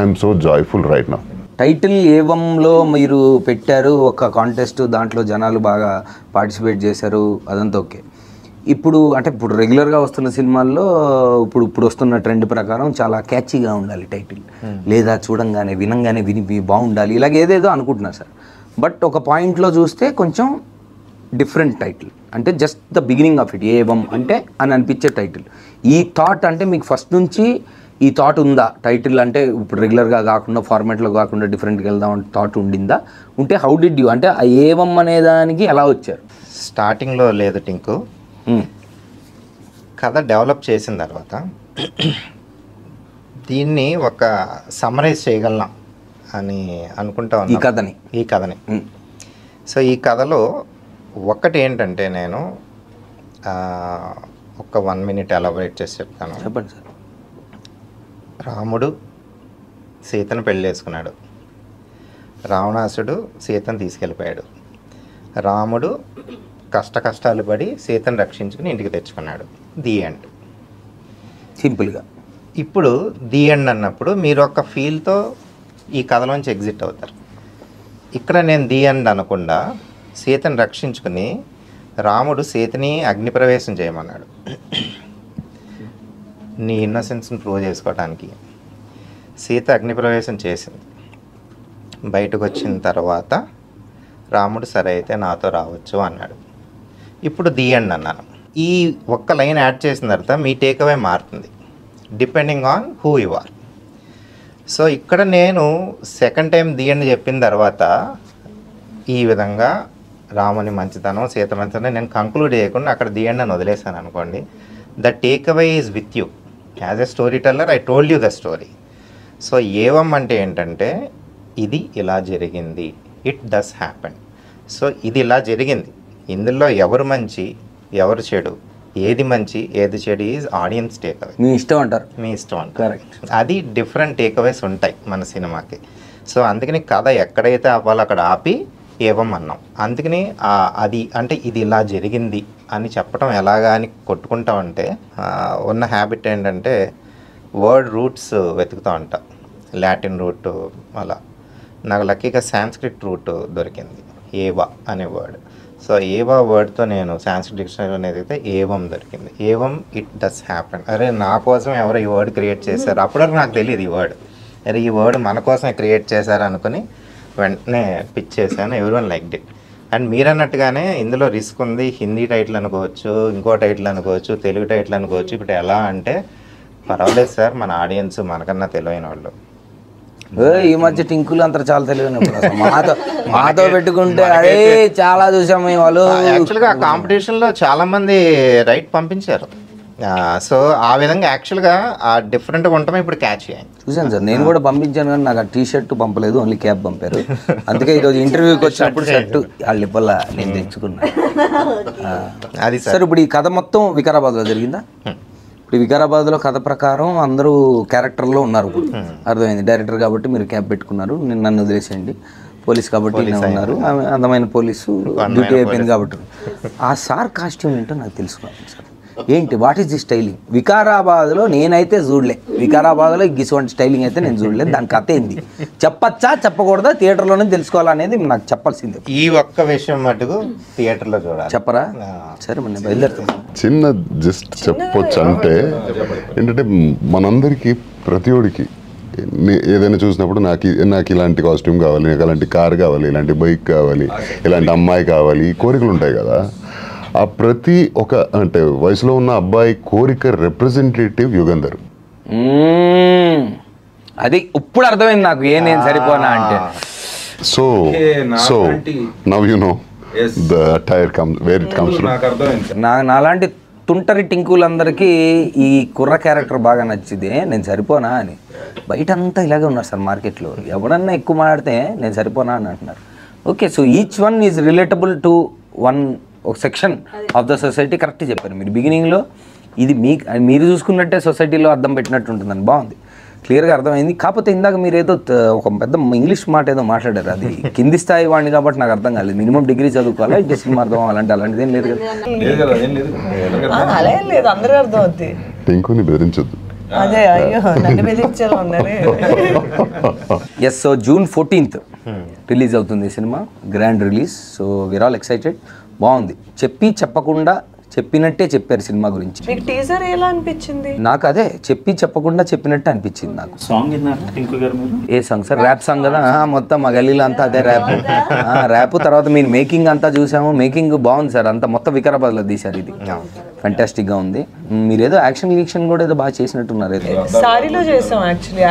I'm so joyful right now. Title ఏవంలో మీరు పెట్టారు ఒక కాంటెస్ట్, దాంట్లో జనాలు బాగా పార్టిసిపేట్ చేశారు, అదంతా ఓకే. ఇప్పుడు రెగ్యులర్గా వస్తున్న సినిమాల్లో ఇప్పుడు వస్తున్న ట్రెండ్ ప్రకారం చాలా క్యాచీగా ఉండాలి టైటిల్, లేదా చూడంగానే వినంగానే విని బాగుండాలి, ఇలాగ ఏదేదో అనుకుంటున్నారు సార్. బట్ ఒక పాయింట్లో చూస్తే కొంచెం డిఫరెంట్ టైటిల్, అంటే just the beginning of it Evam అంటే అని అనిపించే టైటిల్. ఈ థాట్ అంటే మీకు ఫస్ట్ నుంచి ఈ థాట్ ఉందా టైటిల్, అంటే ఇప్పుడు రెగ్యులర్గా కాకుండా ఫార్మాట్లో కాకుండా డిఫరెంట్గా వెళ్దాం అంటే థాట్ ఉండిందా? ఉంటే హౌ డిడ్ యూ, అంటే ఆ ఏవం అనే దానికి ఎలా వచ్చారు? స్టార్టింగ్లో లేదు టింకు, కథ డెవలప్ చేసిన తర్వాత దీన్ని ఒక సమ్మరైజ్ చేయగలం అని అనుకుంటా ఉన్నాను ఈ కథని. సో ఈ కథలో ఒకటి ఏంటంటే నేను ఒక 1 minute ఎలాబరేట్ చేసి చెప్తాను. చెప్పండి సార్. రాముడు సీతను పెళ్లి చేసుకున్నాడు, రావణాసుడు సీతను తీసుకెళ్ళిపోయాడు, రాముడు కష్టాలు పడి సీతను రక్షించుకుని ఇంటికి తెచ్చుకున్నాడు. ది ఎండ్, సింపుల్గా. ఇప్పుడు ది ఎండ్ అన్నప్పుడు మీరు ఒక ఫీల్తో ఈ కథలోంచి ఎగ్జిట్ అవుతారు. ఇక్కడ నేను ది ఎండ్ అనకుండా సీతను రక్షించుకుని రాముడు సీతని అగ్నిప్రవేశం చేయమన్నాడు నీ ఇన్నోసెన్స్ని ప్రూవ్ చేసుకోవడానికి. సీత అగ్నిప్రవేశం చేసింది. బయటకు వచ్చిన తర్వాత రాముడు సరే అయితే నాతో రావచ్చు అన్నాడు. ఇప్పుడు ది ఎండ్ అన్నాను. ఈ ఒక్క లైన్ యాడ్ చేసిన తర్వాత మీ టేక్అవే మారుతుంది depending on who you are. So ఇక్కడ నేను సెకండ్ టైం ది ఎండ్ చెప్పిన తర్వాత ఈ విధంగా రాముని మంచితనం సీత మంచితనం నేను కంక్లూడ్ చేయకుండా అక్కడ ది ఎండ్ అని వదిలేసాను అనుకోండి. The takeaway is with you as a storyteller. I told you the story. So Evam అంటే ఏంటంటే ఇది ఇలా జరిగింది, ఇట్ డస్ హ్యాపెన్. సో ఇది ఇలా జరిగింది, ఇందులో ఎవరు మంచి ఎవరు చెడు, ఏది మంచి ఏది చెడు ఈజ్ ఆడియన్స్ టేక్అవే. మీ ఇష్టం అంటారు. మీ ఇష్టం అంటారు. కరెక్ట్. అది డిఫరెంట్ టేక్అవేస్ ఉంటాయి మన సినిమాకి. సో అందుకని కథ ఎక్కడైతే ఆపాలో అక్కడ ఆపి ఏవం అన్నాం. అందుకని అది అంటే ఇది ఇలా జరిగింది అని చెప్పడం ఎలాగా అని కొట్టుకుంటా ఉంటే ఉన్న హ్యాబిట్ ఏంటంటే వర్డ్ రూట్స్ వెతుకుతూ ఉంటాం. లాటిన్ రూట్ అలా నాకు లక్కీగా సాంస్క్రిట్ రూట్ దొరికింది, ఏవా అనే వర్డ్. సో ఏవా వర్డ్తో నేను సాంస్క్రిట్ డిక్షనరీ అనేది అయితే ఏవం దొరికింది. ఏవం ఇట్ డస్ హ్యాపెన్. అరే నా కోసం ఎవరో ఈ వర్డ్ క్రియేట్ చేశారు, అప్పటివరకు నాకు తెలియదు ఈ వర్డ్. అరే ఈ వర్డ్ మన కోసమే క్రియేట్ చేశారు అనుకుని వెంటనే పిచ్ చేశాను. Everyone liked it. అండ్ మీరు అన్నట్టుగానే ఇందులో రిస్క్ ఉంది. హిందీ టైటిల్ అనుకోవచ్చు, ఇంకో టైటిల్ అనుకోవచ్చు, తెలుగు టైటిల్ అనుకోవచ్చు. ఇప్పుడు ఎలా అంటే పర్వాలేదు సార్, మన ఆడియన్స్ మనకన్నా తెలివైన వాళ్ళు. ఈ మధ్య టింకులు అంతా చాలా తెలియదు మాతో పెట్టుకుంటే అదే చాలా చూసాం మేము. వాళ్ళు యాక్చువల్గా ఆ కాంపిటీషన్లో చాలా మంది రైట్ పంపించారు. సో ఆ విధంగా యాక్చువల్గా ఆ డిఫరెంట్గా ఉండటమే ఇప్పుడు క్యాచ్ అయ్యాయి. చూసాను సార్, నేను కూడా పంపించాను కానీ నాకు ఆ టీ షర్ట్ పంపలేదు, ఓన్లీ క్యాబ్ పంపారు. అందుకే ఈరోజు ఇంటర్వ్యూకి వచ్చినప్పుడు షర్ట్ వాళ్ళు ఇవ్వాల నేను తెచ్చుకున్నాను. అది సార్ ఇప్పుడు ఈ కథ మొత్తం వికారాబాద్లో జరిగిందా? ఇప్పుడు వికారాబాద్లో కథ ప్రకారం అందరూ క్యారెక్టర్లో ఉన్నారు. ఇప్పుడు అర్థమైంది. డైరెక్టర్ కాబట్టి మీరు క్యాబ్ పెట్టుకున్నారు, నన్ను వదిలేసేయండి. పోలీస్ కాబట్టి ఉన్నారు, అందమైన పోలీసు డ్యూటీ అయిపోయింది కాబట్టి. ఆ సార్ కాస్ట్యూమ్ ఏంటో నాకు తెలుసుకున్నాను సార్. ఏంటి వాట్ ఈస్ ది స్టైలింగ్? వికారాబాద్లో నేనైతే చూడలే, వికారాబాద్లో ఇటువంటి స్టైలింగ్ అయితే నేను చూడలేదు. దాని కథ ఏంది చెప్పచ్చా చెప్పకూడదా థియేటర్లోనే తెలుసుకోవాలనేది నాకు చెప్పాల్సిందే. ఈ ఒక్క విషయం మటుకు థియేటర్లో చూడాలి. చెప్పరా? సరే మరి బయలుదేరుతాను. చిన్న జస్ట్ చెప్పొచ్చు అంటే ఏంటంటే మనందరికీ ప్రతిఒడికి ఏదైనా చూసినప్పుడు నాకు ఇలాంటి కాస్ట్యూమ్ కావాలి, నాకు అలాంటి కార్ కావాలి, ఇలాంటి బైక్ కావాలి, ఇలాంటి అమ్మాయి కావాలి, కోరికలు ఉంటాయి కదా. ఆ ప్రతి ఒక అంటే వయసులో ఉన్న అబ్బాయి కోరిక రిప్రజెంటేటివ్ యుగంధర్. అది ఇప్పుడు అర్థమైంది నాకు, నేను సరిపోనా అంటే. So so now you know the attire comes where it comes from. నాలాంటి తుంటరి టింకులందరికీ ఈ కుర్ర క్యారెక్టర్ బాగా నచ్చింది, నేను సరిపోనా అని. బయట అంతా ఇలాగే ఉన్నారు సార్ మార్కెట్లో. ఎవడన్నా ఎక్కువ మాట్లాడితే నేను సరిపోనా అని అంటున్నారు. Okay, so each one is relatable to one ఒక section of the society. Correct చెప్పారు మీరు బిగినింగ్లో. ఇది మీరు చూసుకున్నట్టే సొసైటీలో అర్థం పెట్టినట్టు ఉంటుందని. బాగుంది, క్లియర్గా అర్థమైంది. కాకపోతే ఇందాక మీరు ఏదో ఒక పెద్ద ఇంగ్లీష్ మాట ఏదో మాట్లాడారు, అది కింది స్థాయి వాడిని కాబట్టి నాకు అర్థం కాలేదు. మినిమం డిగ్రీ చదువుకోవాలి, ఇంకా సినిమా అర్థం అలాంటిది ఏం లేదు కదా. అలా ఏం లేదు, అందరూ అర్థం అవుద్ది. ఇంకొని బెదిరించొద్దు. అదే అయ్యో నన్ను బెదిరించాలి ఉన్నారే. Yes, so June 14th release అవుతుంది ఈ సినిమా, grand release. So we are all excited. బాగుంది, చెప్పి చెప్పకుండా చెప్పినట్టే చెప్పారు సినిమా గురించి. మీకు టీజర్ ఎలా అనిపించింది? నాకు అదే చెప్పి చెప్పకుండా చెప్పినట్టే అనిపించింది నాకు. సాంగ్ విన్నారా టింకు గారు మీరు? ఏ సాంగ్ సార్? ర్యాప్ సాంగ్ కదా. మొత్తం మా గల్లీలో అంతా అదే ర్యాప్. తర్వాత మీరు మేకింగ్ అంతా చూసాము, మేకింగ్ బాగుంది సార్. అంతా మొత్తం వికారాబాద్లో తీశారు. ఇది ఫ్యాంటాస్టిక్గా ఉంది. మీరు ఏదో యాక్షన్ కూడా ఏదో బాగా చేసినట్టున్నారు. ఏదో సారీలో చేసాం యాక్చువల్లీ,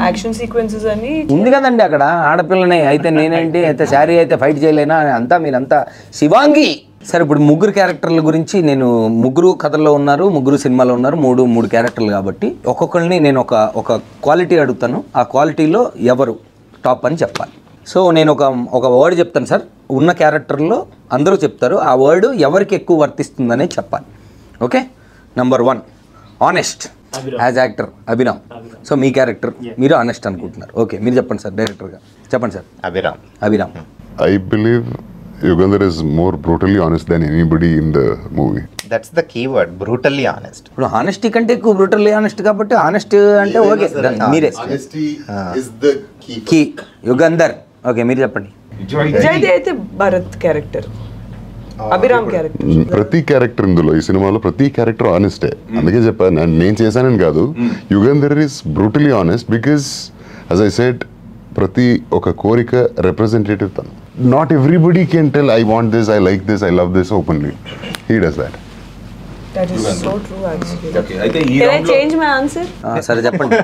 యాక్షన్ సీక్వెన్సెస్ అని ఉంది కదండి అక్కడ. ఆడపిల్లనే అయితే నేనేంటి అయితే శారీ అయితే ఫైట్ చేయలేనా అంతా మీరంతా శివాంగి. సరే, ఇప్పుడు ముగ్గురు క్యారెక్టర్ల గురించి, నేను ముగ్గురు కథల్లో ఉన్నారు, ముగ్గురు సినిమాలో ఉన్నారు, మూడు క్యారెక్టర్లు కాబట్టి ఒక్కొక్కరిని నేను ఒక క్వాలిటీ అడుగుతాను. ఆ క్వాలిటీలో ఎవరు టాప్ అని చెప్పాలి. సో నేను ఒక వర్డ్ చెప్తాను సార్, ఉన్న క్యారెక్టర్లో అందరూ చెప్తారు. ఆ వర్డ్ ఎవరికి ఎక్కువ వర్తిస్తుందనే చెప్పాలి. Okay, number 1 honest as actor Abhiram. So మీ క్యారెక్టర్ మీరు ఆనెస్ట్ అనుకుంటున్నారు. ఓకే, మీరు చెప్పండి సార్, డైరెక్టర్గా చెప్పండి sir. Abhiram. I believe Yugandhar is more brutally honest than anybody in the movie. That's the key word, brutally honest. ఇప్పుడు ఆనెస్టీ కంటే ఎక్కువ బ్రూటల్లీ ఆనెస్ట్ కాబట్టి ఆనెస్ట్ అంటే ఓకే, మీరే Honesty is the key. Yugandhar. Okay, మీరు చెప్పండి. విజయ్ అయితే భరత్ క్యారెక్టర్, అభిరామ్ క్యారెక్టర్. ప్రతి క్యారెక్టర్ ఇందులో ఈ సినిమాలో ప్రతి క్యారెక్టర్ ఆనెస్టే. అందుకే చెప్పాను నేను చేశానని కాదు. Yugandhar is brutally honest because as I said ప్రతి ఒక కోరిక రిప్రజెంటేటివ్ తను. Not everybody can tell I want this, I like this, I love this openly. He does that. That is so true actually. Okay, అయితే ఈ Can I round లో change my answer? సరే చెప్పండి.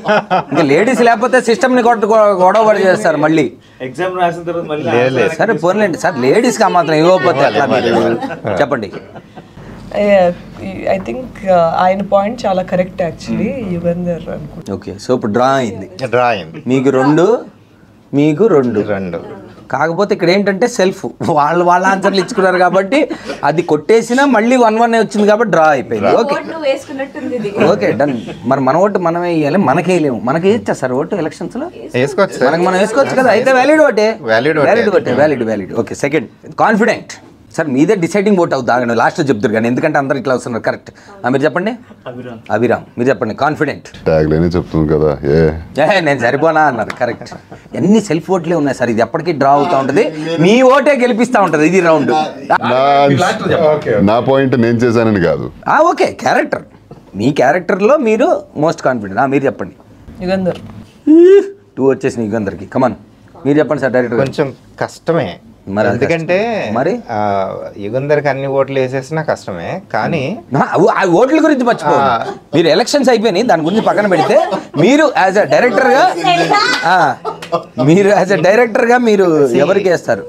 ఇంకా లేడీస్ లేకపోతే సిస్టమ్ని గొడవ పడి చేస్తారు మళ్ళీ. ఎగ్జామ్ రాసిన తర్వాత మళ్ళీ సరే పోన్లేండి సార్, లేడీస్కి ఆ మాత్రం ఇవ్వకపోతే ఎట్లా మీరు? చెప్పండి. I think ఆయన పాయింట్ చాలా కరెక్ట్ యాక్చువల్లీ, యుగంధర్ అనుకుంటా. ఓకే, సో ఇప్పుడు డ్రా అయింది. మీకు 2 కాకపోతే ఇక్కడ ఏంటంటే సెల్ఫ్ వాళ్ళ ఆన్సర్లు ఇచ్చుకున్నారు కాబట్టి అది కొట్టేసినా మళ్ళీ 1-1 వచ్చింది కాబట్టి డ్రా అయిపోయింది. Okay done. మరి మన ఓటు మనమే వేయాలి, మనకే వేయలేము. మనకి వేయచ్చా సార్ ఓటు ఎలక్షన్స్ లో? మనం వేసుకోవచ్చు కదా. అయితే వ్యాలిడ్ ఓటే. Okay, second confident. సార్ మీదే డిసైడింగ్ ఓట్ అవుతా, లాస్ట్ చెప్తారు కానీ ఎందుకంటే అందరు ఇట్లా వస్తున్నారు. కరెక్ట్, మీరు చెప్పండి. అభిరామ్ మీరు చెప్పండి. కాన్ఫిడెంట్ చెప్తుంది కదా, నేను సరిపోనా అన్నారు. కరెక్ట్. అన్ని సెల్ఫ్ ఓట్లే ఉన్నాయి సార్, ఇది ఎప్పటికీ డ్రా అవుతా ఉంటుంది, మీ ఓటే గెలిపిస్తూ ఉంటుంది ఇది రౌండ్. నా పాయింట్ నేను చేశానని కాదు. ఓకే, క్యారెక్టర్, మీ క్యారెక్టర్లో మీరు మోస్ట్ కాన్ఫిడెంట్. మీరు చెప్పండి. యుగంధర్. 2 వచ్చేసింది యుగంధర్కి. కమాన్ మీరు చెప్పండి సార్. డైరెక్టర్ కొంచెం కష్టమే మరి అది ఎందుకంటే కష్టం. మరి యుగంధర్కి అన్ని ఓట్లు వేసేసినా కష్టమే, కానీ ఆ ఓట్ల గురించి మర్చిపోవాలి. మీరు ఎలక్షన్స్ అయిపోయినాయి, దాని గురించి పక్కన పెడితే మీరు యాజ్ అ డైరెక్టర్గా మీరు ఎవరికి వేస్తారు?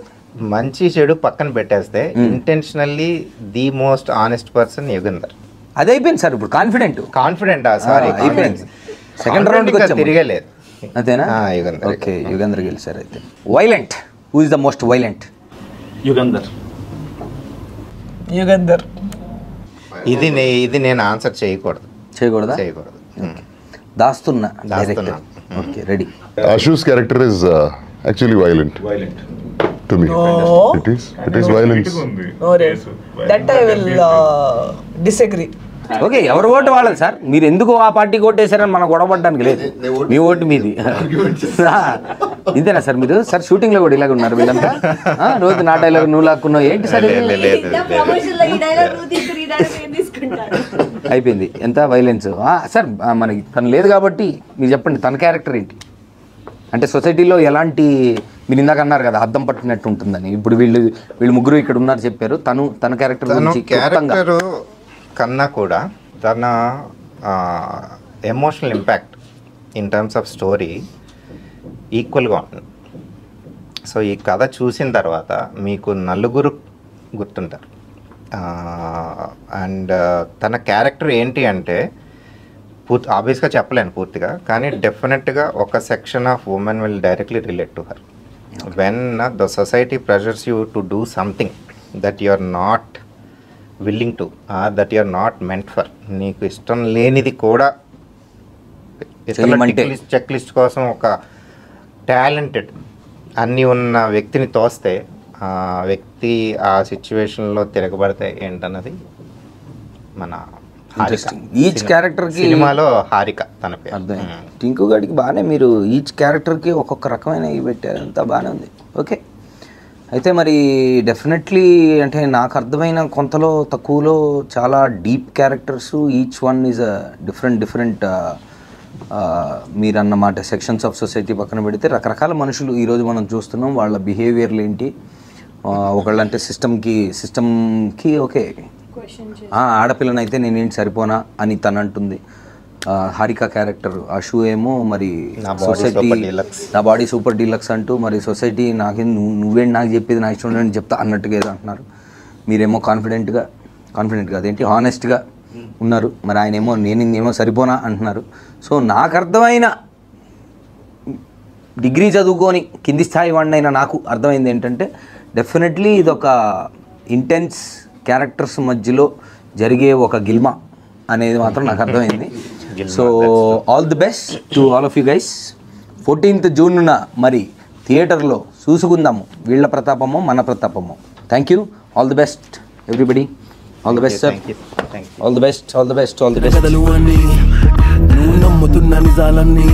మంచి చెడు పక్కన పెట్టేస్తే intentionally the most honest person Yugandhar. అది అయిపోయింది సార్. ఇప్పుడు కాన్ఫిడెంట్ సారీ అయిపోయింది. సెకండ్ రౌండ్ తిరగలేదు అంతేనా? యుగంధర్. ఓకే, యుగంధర్ గెలిచారు. అయితే violent, who is the most violent? Yugandhar. ఇది నేను ఆన్సర్ చేయకూడదు. చేయకూడదా? చేయకూడదు. దాస్తున్నా. Okay, ready. Ashu's character is actually violent to me. It is violence. That I will disagree. Okay, ఎవరు ఓటు వాళ్ళది సార్. మీరు ఎందుకు ఆ పార్టీకి ఓటేసారని మనం గొడవపడడానికి లేదు. మీ ఓటు మీది. ఇంతేనా సార్ మీరు? సార్ షూటింగ్లో కూడా ఇలాగ ఉన్నారు వీళ్ళంతా. రోజు నా డైలాగ్ నువ్వు లాక్కున్నావు ఏంటి సార్? అయిపోయింది. ఎంత వైలెన్స్ సార్ మనకి. తను లేదు కాబట్టి మీరు చెప్పండి, తన క్యారెక్టర్ ఏంటి? అంటే సొసైటీలో ఎలాంటి, మీరు ఇందాక అన్నారు కదా అద్దం పట్టినట్టు ఉంటుందని. ఇప్పుడు వీళ్ళు ముగ్గురు ఇక్కడ ఉన్నారు చెప్పారు. తన క్యారెక్టర్ కన్నా కూడా తన emotional impact in terms of story ఈక్వల్గా ఉంటుంది. సో ఈ కథ చూసిన తర్వాత మీకు నలుగురు గుర్తుంటారు. అండ్ తన క్యారెక్టర్ ఏంటి అంటే ఆబ్వియస్గా చెప్పలేను పూర్తిగా, కానీ డెఫినెట్గా ఒక section of women will directly relate to her. When the society pressures you to do something that you are not willing to, that you are not meant for, నీకు ఇష్టం లేనిది కూడా చెక్ లిస్ట్ కోసం ఒక టాలెంటెడ్ అన్నీ ఉన్న వ్యక్తిని తోస్తే ఆ వ్యక్తి ఆ సిచ్యువేషన్లో తిరగబడితే ఏంటన్నది మన ఈచ్ క్యారెక్టర్కి సినిమాలో హారిక తన పేరు. అర్థం. టింకు గాడికి బాగానే మీరు ఈచ్ క్యారెక్టర్కి ఒక్కొక్క రకమైన ఇవి పెట్టారు, అంతా బాగానే ఉంది. ఓకే, అయితే మరి డెఫినెట్లీ అంటే నాకు అర్థమైన కొంతలో తక్కువలో చాలా deep characters. Each one is a different మీరు అన్నమాట సెక్షన్స్ ఆఫ్ సొసైటీ పక్కన పెడితే రకరకాల మనుషులు ఈరోజు మనం చూస్తున్నాం. వాళ్ళ బిహేవియర్లు ఏంటి, ఒకళ్ళంటే సిస్టమ్కి ఓకే ఆడపిల్లనైతే నేనేంటి సరిపోనా అని తను అంటుంది. హారిక క్యారెక్టర్ అషు ఏమో మరి సొసైటీ నా బాడీ సూపర్ డీలక్స్ అంటూ మరి సొసైటీ నాకేం నువ్వేంటి నాకు చెప్పేది నా ఇష్టం అని చెప్తా అన్నట్టుగా ఏదో అంటున్నారు. మీరేమో కాన్ఫిడెంట్గా అదేంటి హానెస్ట్గా ఉన్నారు. మరి ఆయన ఏమో నేనేమో సరిపోనా అంటున్నారు. సో నాకు అర్థమైన డిగ్రీ చదువుకొని కింది స్థాయి వాడినైనా నాకు అర్థమైంది ఏంటంటే డెఫినెట్లీ ఇదొక ఇంటెన్స్ క్యారెక్టర్స్ మధ్యలో జరిగే ఒక గిల్మా అనేది మాత్రం నాకు అర్థమైంది. So all the best to all of you guys. 14th జూన్న మరి థియేటర్లో చూసుకుందాము వీళ్ళ ప్రతాపమో మన ప్రతాపమో. Thank you. All the best everybody. All the best sir. All the best. నువ్వు నమ్ముతున్న నిజాలన్నీ